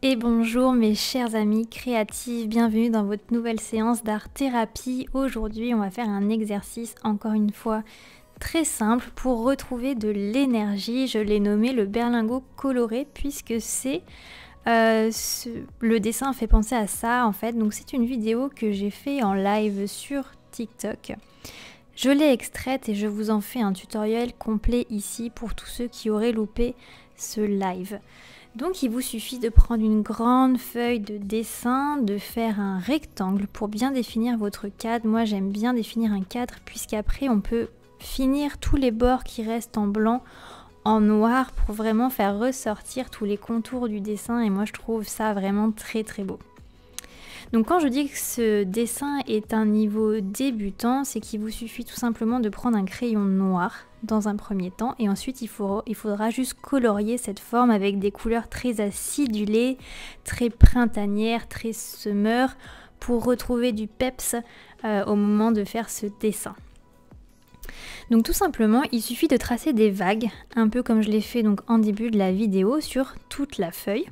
Et bonjour mes chers amis créatifs, bienvenue dans votre nouvelle séance d'art thérapie. Aujourd'hui on va faire un exercice encore une fois très simple pour retrouver de l'énergie. Je l'ai nommé le berlingot coloré puisque c'est le dessin fait penser à ça en fait. Donc c'est une vidéo que j'ai fait en live sur TikTok. Je l'ai extraite et je vous en fais un tutoriel complet ici pour tous ceux qui auraient loupé ce live. Donc il vous suffit de prendre une grande feuille de dessin, de faire un rectangle pour bien définir votre cadre. Moi j'aime bien définir un cadre puisqu'après on peut finir tous les bords qui restent en blanc, en noir pour vraiment faire ressortir tous les contours du dessin et moi je trouve ça vraiment très très beau. Donc quand je dis que ce dessin est un niveau débutant, c'est qu'il vous suffit tout simplement de prendre un crayon noir dans un premier temps et ensuite il faudra juste colorier cette forme avec des couleurs très acidulées, très printanières, très summer pour retrouver du peps au moment de faire ce dessin. Donc tout simplement, il suffit de tracer des vagues, un peu comme je l'ai fait donc en début de la vidéo sur toute la feuille.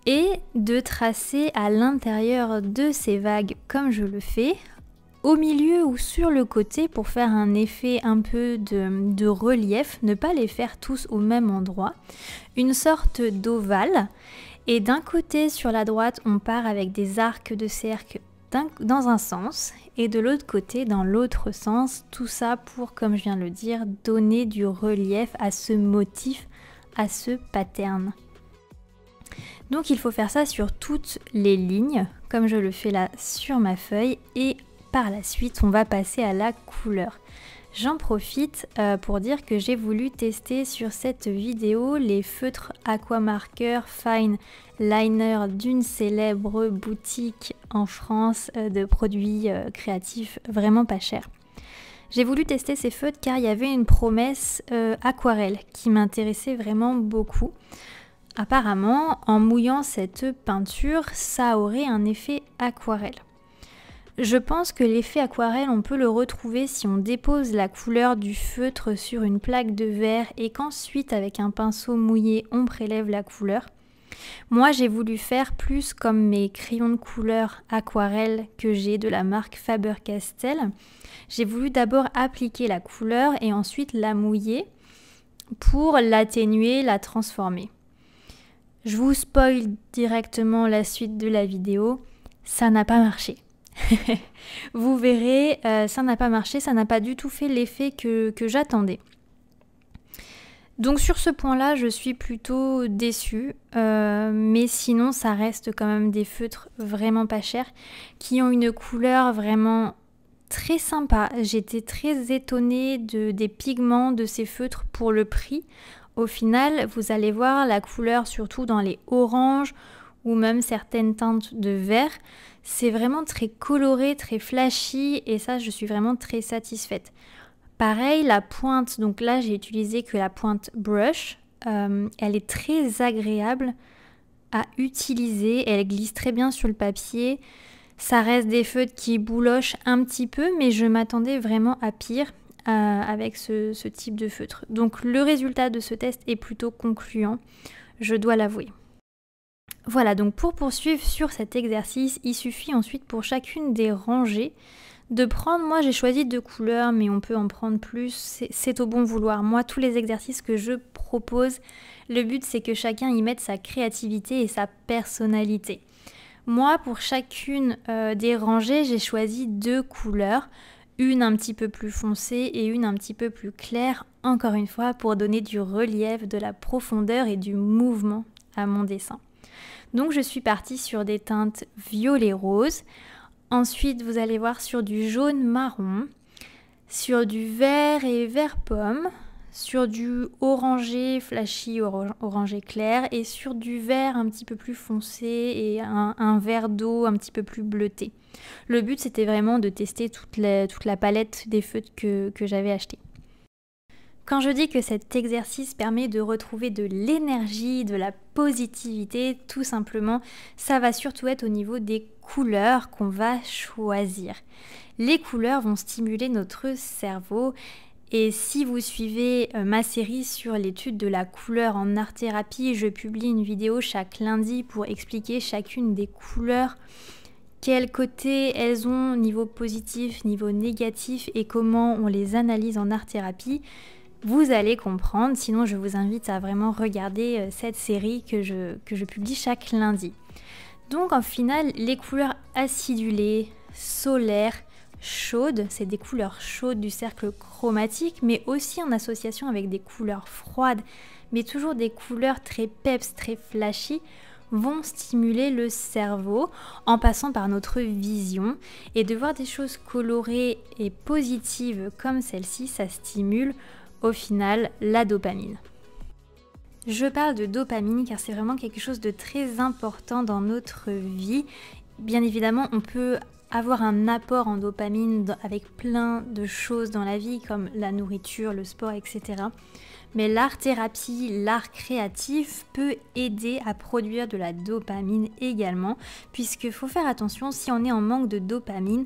Et de tracer à l'intérieur de ces vagues comme je le fais, au milieu ou sur le côté pour faire un effet un peu de relief, ne pas les faire tous au même endroit, une sorte d'ovale. Et d'un côté sur la droite, on part avec des arcs de cercle dans un sens et de l'autre côté dans l'autre sens. Tout ça pour, comme je viens de le dire, donner du relief à ce motif, à ce pattern. Donc il faut faire ça sur toutes les lignes, comme je le fais là sur ma feuille, et par la suite on va passer à la couleur. J'en profite pour dire que j'ai voulu tester sur cette vidéo les feutres Aquamarker Fine Liner d'une célèbre boutique en France de produits créatifs vraiment pas chers. J'ai voulu tester ces feutres car il y avait une promesse aquarelle qui m'intéressait vraiment beaucoup. Apparemment, en mouillant cette peinture, ça aurait un effet aquarelle. Je pense que l'effet aquarelle, on peut le retrouver si on dépose la couleur du feutre sur une plaque de verre et qu'ensuite, avec un pinceau mouillé, on prélève la couleur. Moi, j'ai voulu faire plus comme mes crayons de couleur aquarelle que j'ai de la marque Faber-Castell. J'ai voulu d'abord appliquer la couleur et ensuite la mouiller pour l'atténuer, la transformer. Je vous spoil directement la suite de la vidéo, ça n'a pas marché. Vous verrez, ça n'a pas marché, ça n'a pas du tout fait l'effet que j'attendais. Donc sur ce point-là, je suis plutôt déçue, mais sinon ça reste quand même des feutres vraiment pas chers, qui ont une couleur vraiment très sympa. J'étais très étonnée des pigments de ces feutres pour le prix. Au final, vous allez voir la couleur surtout dans les oranges ou même certaines teintes de vert. C'est vraiment très coloré, très flashy et ça, je suis vraiment très satisfaite. Pareil, la pointe, donc là, j'ai utilisé que la pointe brush. Elle est très agréable à utiliser. Elle glisse très bien sur le papier. Ça reste des feutres qui boulochent un petit peu, mais je m'attendais vraiment à pire. Avec ce type de feutre. Donc le résultat de ce test est plutôt concluant, je dois l'avouer. Voilà, donc pour poursuivre sur cet exercice, il suffit ensuite pour chacune des rangées de prendre, moi j'ai choisi 2 couleurs, mais on peut en prendre plus, c'est au bon vouloir. Moi, tous les exercices que je propose, le but c'est que chacun y mette sa créativité et sa personnalité. Moi, pour chacune des rangées, j'ai choisi 2 couleurs. Une un petit peu plus foncée et une un petit peu plus claire, encore une fois, pour donner du relief, de la profondeur et du mouvement à mon dessin. Donc je suis partie sur des teintes violet-rose. Ensuite, vous allez voir sur du jaune-marron, sur du vert et vert-pomme, sur du orangé flashy, orangé clair, et sur du vert un petit peu plus foncé et un vert d'eau un petit peu plus bleuté. Le but, c'était vraiment de tester toute la palette des feutres que j'avais acheté. Quand je dis que cet exercice permet de retrouver de l'énergie, de la positivité, tout simplement, ça va surtout être au niveau des couleurs qu'on va choisir. Les couleurs vont stimuler notre cerveau Et si vous suivez ma série sur l'étude de la couleur en art-thérapie, je publie une vidéo chaque lundi pour expliquer chacune des couleurs, quel côté elles ont niveau positif, niveau négatif et comment on les analyse en art-thérapie. Vous allez comprendre, sinon je vous invite à vraiment regarder cette série que je publie chaque lundi. Donc en final, les couleurs acidulées, solaires, chaudes, c'est des couleurs chaudes du cercle chromatique, mais aussi en association avec des couleurs froides, mais toujours des couleurs très peps, très flashy, vont stimuler le cerveau en passant par notre vision. Et de voir des choses colorées et positives comme celle-ci, ça stimule au final la dopamine. Je parle de dopamine car c'est vraiment quelque chose de très important dans notre vie. Bien évidemment, on peut avoir un apport en dopamine avec plein de choses dans la vie comme la nourriture, le sport, etc. Mais l'art-thérapie, l'art créatif peut aider à produire de la dopamine également, puisqu'il faut faire attention, si on est en manque de dopamine,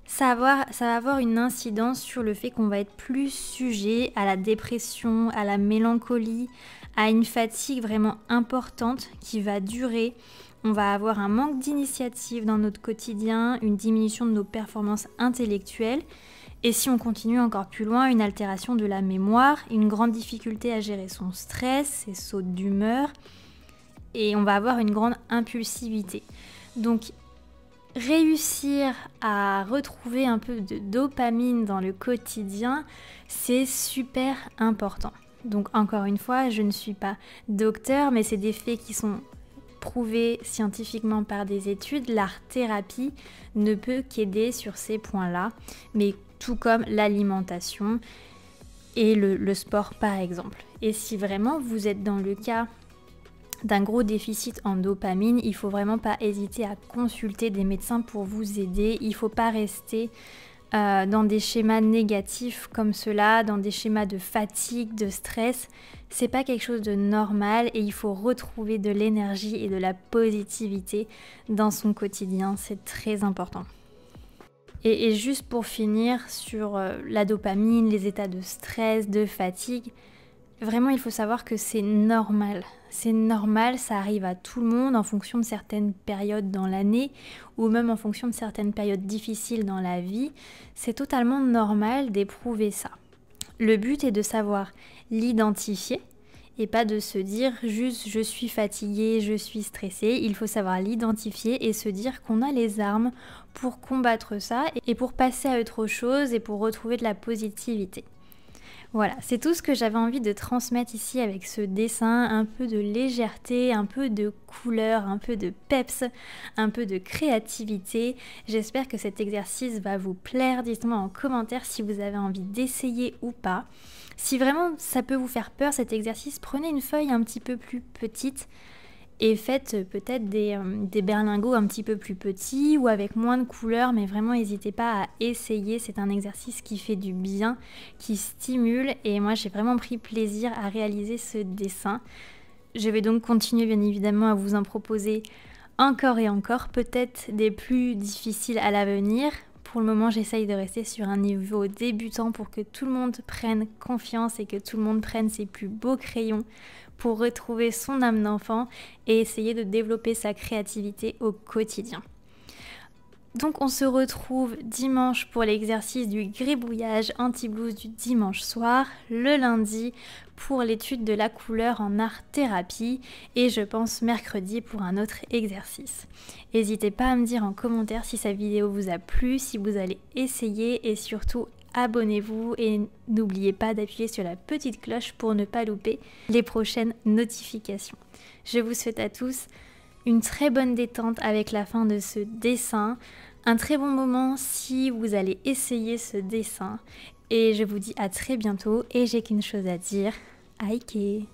ça va avoir une incidence sur le fait qu'on va être plus sujet à la dépression, à la mélancolie, à une fatigue vraiment importante qui va durer. On va avoir un manque d'initiative dans notre quotidien, une diminution de nos performances intellectuelles. Et si on continue encore plus loin, une altération de la mémoire, une grande difficulté à gérer son stress, ses sautes d'humeur. Et on va avoir une grande impulsivité. Donc, réussir à retrouver un peu de dopamine dans le quotidien, c'est super important. Donc encore une fois, je ne suis pas docteur, mais c'est des faits qui sont prouvés scientifiquement par des études. L'art-thérapie ne peut qu'aider sur ces points-là, mais tout comme l'alimentation et le sport par exemple. Et si vraiment vous êtes dans le cas d'un gros déficit en dopamine, il ne faut vraiment pas hésiter à consulter des médecins pour vous aider. Il ne faut pas rester dans des schémas négatifs comme cela, dans des schémas de fatigue, de stress. C'est pas quelque chose de normal et il faut retrouver de l'énergie et de la positivité dans son quotidien. C'est très important. Et juste pour finir sur la dopamine, les états de stress, de fatigue, vraiment il faut savoir que c'est normal. C'est normal, ça arrive à tout le monde en fonction de certaines périodes dans l'année ou même en fonction de certaines périodes difficiles dans la vie. C'est totalement normal d'éprouver ça. Le but est de savoir l'identifier et pas de se dire juste je suis fatigué, je suis stressé. Il faut savoir l'identifier et se dire qu'on a les armes pour combattre ça et pour passer à autre chose et pour retrouver de la positivité. Voilà, c'est tout ce que j'avais envie de transmettre ici avec ce dessin, un peu de légèreté, un peu de couleur, un peu de peps, un peu de créativité. J'espère que cet exercice va vous plaire. Dites-moi en commentaire si vous avez envie d'essayer ou pas. Si vraiment ça peut vous faire peur cet exercice, prenez une feuille un petit peu plus petite et faites peut-être des berlingots un petit peu plus petits ou avec moins de couleurs, mais vraiment n'hésitez pas à essayer. C'est un exercice qui fait du bien, qui stimule et moi j'ai vraiment pris plaisir à réaliser ce dessin. Je vais donc continuer bien évidemment à vous en proposer encore et encore, peut-être des plus difficiles à l'avenir. Pour le moment, j'essaye de rester sur un niveau débutant pour que tout le monde prenne confiance et que tout le monde prenne ses plus beaux crayons pour retrouver son âme d'enfant et essayer de développer sa créativité au quotidien. Donc on se retrouve dimanche pour l'exercice du gribouillage anti-blues du dimanche soir, le lundi pour l'étude de la couleur en art-thérapie et je pense mercredi pour un autre exercice. N'hésitez pas à me dire en commentaire si cette vidéo vous a plu, si vous allez essayer et surtout abonnez-vous et n'oubliez pas d'appuyer sur la petite cloche pour ne pas louper les prochaines notifications. Je vous souhaite à tous une très bonne détente avec la fin de ce dessin, un très bon moment si vous allez essayer ce dessin et je vous dis à très bientôt et j'ai qu'une chose à dire, Aike!